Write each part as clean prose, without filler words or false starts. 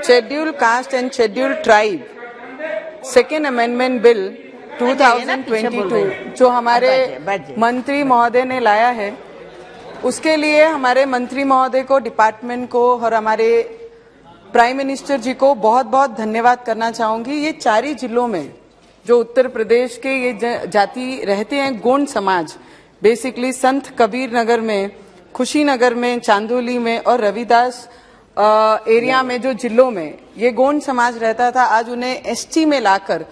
Schedule caste and schedule tribe second amendment bill 2022 जो हमारे मंत्री महोदय ने लाया है, उसके लिए हमारे मंत्री महोदय को, डिपार्टमेंट को और हमारे प्राइम मिनिस्टर जी को बहुत बहुत धन्यवाद करना चाहूंगी। ये 4 जिलों में जो उत्तर प्रदेश के ये जाति रहते हैं, गोंड समाज, बेसिकली संत कबीर नगर में, खुशीनगर में, चांदोली में और रविदास एरिया में जो जिलों में ये गोंड समाज रहता था, आज उन्हें एसटी में लाकर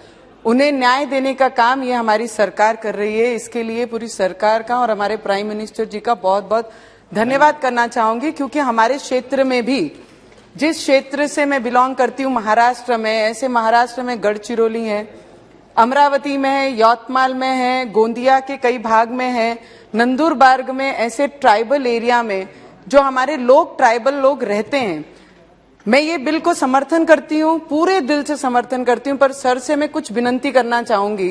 उन्हें न्याय देने का काम ये हमारी सरकार कर रही है। इसके लिए पूरी सरकार का और हमारे प्राइम मिनिस्टर जी का बहुत बहुत धन्यवाद करना चाहूंगी, क्योंकि हमारे क्षेत्र में भी, जिस क्षेत्र से मैं बिलोंग करती हूँ महाराष्ट्र में, ऐसे महाराष्ट्र में गढ़चिरौली है, अमरावती में है, यवतमाल में है, गोंदिया के कई भाग में है, नंदुरबार में, ऐसे ट्राइबल एरिया में जो हमारे लोग, ट्राइबल लोग रहते हैं। मैं ये बिल को समर्थन करती हूँ, पूरे दिल से समर्थन करती हूँ, पर सर से मैं कुछ विनती करना चाहूंगी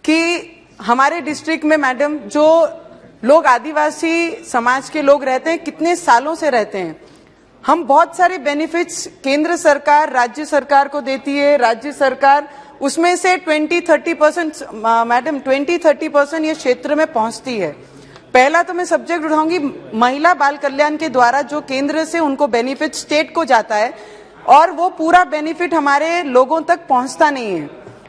कि हमारे डिस्ट्रिक्ट में मैडम जो लोग आदिवासी समाज के लोग रहते हैं, कितने सालों से रहते हैं, हम बहुत सारे बेनिफिट्स केंद्र सरकार, राज्य सरकार को देती है। राज्य सरकार उसमें से 20-30% मैडम 20-30% ये क्षेत्र में पहुंचती है। पहला तो मैं सब्जेक्ट उठाऊंगी महिला बाल कल्याण के द्वारा जो केंद्र से उनको बेनिफिट स्टेट को जाता है और वो पूरा बेनिफिट हमारे लोगों तक पहुंचता नहीं है।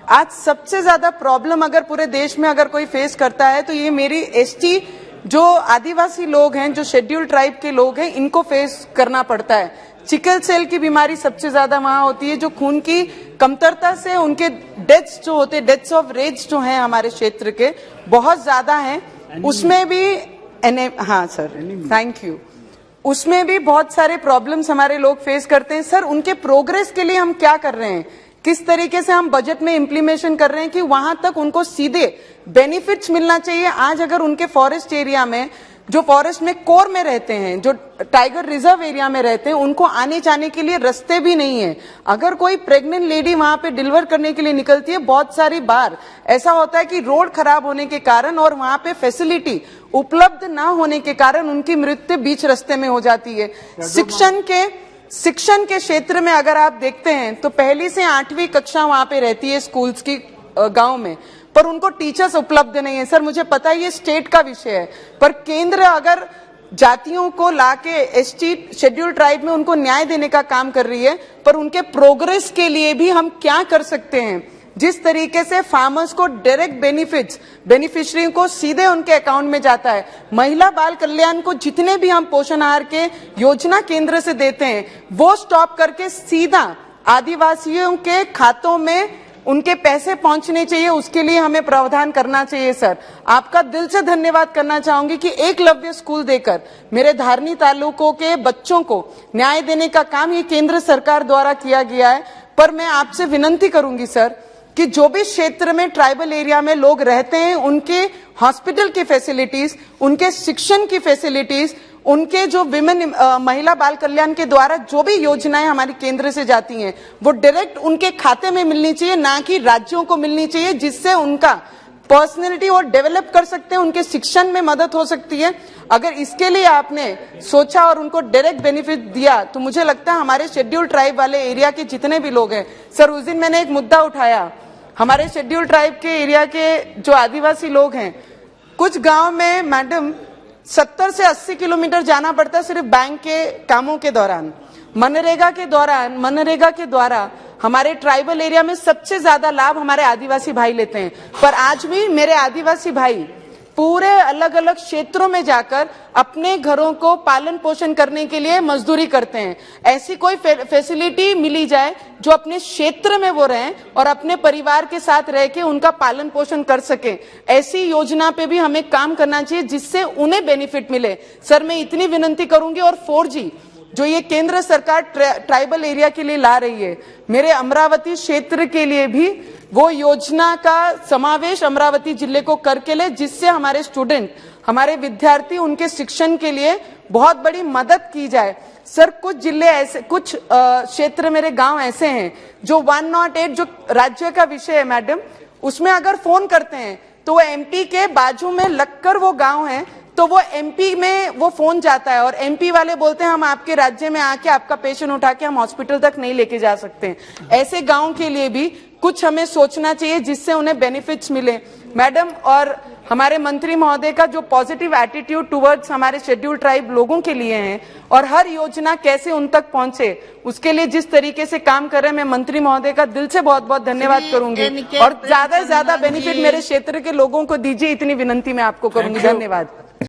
आज सबसे ज्यादा प्रॉब्लम अगर पूरे देश में अगर कोई फेस करता है तो ये मेरी एसटी जो आदिवासी लोग हैं, जो शेड्यूल ट्राइब के लोग हैं, इनको फेस करना पड़ता है। सिकल सेल की बीमारी सबसे ज्यादा वहां होती है, जो खून की कमतरता से उनके डेथ्स जो होते हैं, डेथ्स ऑफ रेज जो हैं हमारे क्षेत्र के बहुत ज्यादा हैं। उसमें भी हाँ सर, थैंक यू। उसमें भी बहुत सारे प्रॉब्लम्स हमारे लोग फेस करते हैं। सर, उनके प्रोग्रेस के लिए हम क्या कर रहे हैं, किस तरीके से हम बजट में इम्प्लीमेशन कर रहे हैं कि वहां तक उनको सीधे बेनिफिट्स मिलना चाहिए। आज अगर उनके फॉरेस्ट एरिया में, जो फॉरेस्ट में कोर में रहते हैं, जो टाइगर रिजर्व एरिया में रहते हैं, उनको आने जाने के लिए रास्ते भी नहीं है। अगर कोई प्रेग्नेंट लेडी वहां पे डिलीवर करने के लिए निकलती है, बहुत सारी बार ऐसा होता है कि रोड खराब होने के कारण और वहां पे फैसिलिटी उपलब्ध ना होने के कारण उनकी मृत्यु बीच रास्ते में हो जाती है। शिक्षण के क्षेत्र में अगर आप देखते हैं तो 1ली से 8वीं कक्षा वहां पे रहती है स्कूल्स की गांव में, पर उनको टीचर्स उपलब्ध नहीं है। सर, मुझे पता है ये स्टेट का विषय है, पर केंद्र अगर जातियों को लाके एसटी शेड्यूल ट्राइब में उनको न्याय देने का काम कर रही है, पर उनके प्रोग्रेस के लिए भी हम क्या कर सकते हैं। जिस तरीके से फार्मर्स को डायरेक्ट बेनिफिट्स बेनिफिशियरी को सीधे उनके अकाउंट में जाता है, महिला बाल कल्याण को जितने भी हम पोषण आहार के योजना केंद्र से देते हैं, वो स्टॉप करके सीधा आदिवासियों के खातों में उनके पैसे पहुंचने चाहिए। उसके लिए हमें प्रावधान करना चाहिए। सर, आपका दिल से धन्यवाद करना चाहूंगी कि एकलव्य स्कूल देकर मेरे धारनी तालुकों के बच्चों को न्याय देने का काम ये केंद्र सरकार द्वारा किया गया है। पर मैं आपसे विनती करूंगी सर कि जो भी क्षेत्र में ट्राइबल एरिया में लोग रहते हैं, उनके हॉस्पिटल की फैसिलिटीज, उनके शिक्षण की फैसिलिटीज, उनके जो विमेन महिला बाल कल्याण के द्वारा जो भी योजनाएं हमारी केंद्र से जाती हैं, वो डायरेक्ट उनके खाते में मिलनी चाहिए, ना कि राज्यों को मिलनी चाहिए, जिससे उनका पर्सनैलिटी और डेवलप कर सकते हैं, उनके शिक्षण में मदद हो सकती है। अगर इसके लिए आपने सोचा और उनको डायरेक्ट बेनिफिट दिया तो मुझे लगता है हमारे शेड्यूल ट्राइब वाले एरिया के जितने भी लोग हैं, सर उस दिन मैंने एक मुद्दा उठाया, हमारे शेड्यूल ट्राइब के एरिया के जो आदिवासी लोग हैं, कुछ गांव में मैडम 70 से 80 किलोमीटर जाना पड़ता है सिर्फ बैंक के कामों के दौरान। मनरेगा के द्वारा हमारे ट्राइबल एरिया में सबसे ज्यादा लाभ हमारे आदिवासी भाई लेते हैं, पर आज भी मेरे आदिवासी भाई पूरे अलग अलग क्षेत्रों में जाकर अपने घरों को पालन पोषण करने के लिए मजदूरी करते हैं। ऐसी कोई फैसिलिटी मिली जाए जो अपने क्षेत्र में वो रहें और अपने परिवार के साथ रह के उनका पालन पोषण कर सके, ऐसी योजना पे भी हमें काम करना चाहिए जिससे उन्हें बेनिफिट मिले। सर, मैं इतनी विनती करूंगी, और 4G जो ये केंद्र सरकार ट्राइबल एरिया के लिए ला रही है, मेरे अमरावती क्षेत्र के लिए भी वो योजना का समावेश अमरावती जिले को करके ले, जिससे हमारे स्टूडेंट, हमारे विद्यार्थी, उनके शिक्षण के लिए बहुत बड़ी मदद की जाए। सर, कुछ जिले ऐसे, कुछ क्षेत्र, मेरे गांव ऐसे हैं जो 108 जो राज्य का विषय है मैडम, उसमें अगर फोन करते हैं तो एमपी के बाजू में लगकर वो गांव है, तो तो वो एमपी में वो फोन जाता है और एमपी वाले बोलते हैं हम आपके राज्य में आके आपका पेशेंट उठा के हम हॉस्पिटल तक नहीं लेके जा सकते। ऐसे गांव के लिए भी कुछ हमें सोचना चाहिए जिससे उन्हें बेनिफिट्स मिले। मैडम और हमारे मंत्री महोदय का जो पॉजिटिव एटीट्यूड टुवर्ड्स हमारे शेड्यूल ट्राइब लोगों के लिए है और हर योजना कैसे उन तक पहुंचे, उसके लिए जिस तरीके से काम कर रहे हैं, मैं मंत्री महोदय का दिल से बहुत बहुत धन्यवाद करूंगी और ज्यादा से ज्यादा बेनिफिट मेरे क्षेत्र के लोगों को दीजिए, इतनी विनंती मैं आपको करूंगी। धन्यवाद।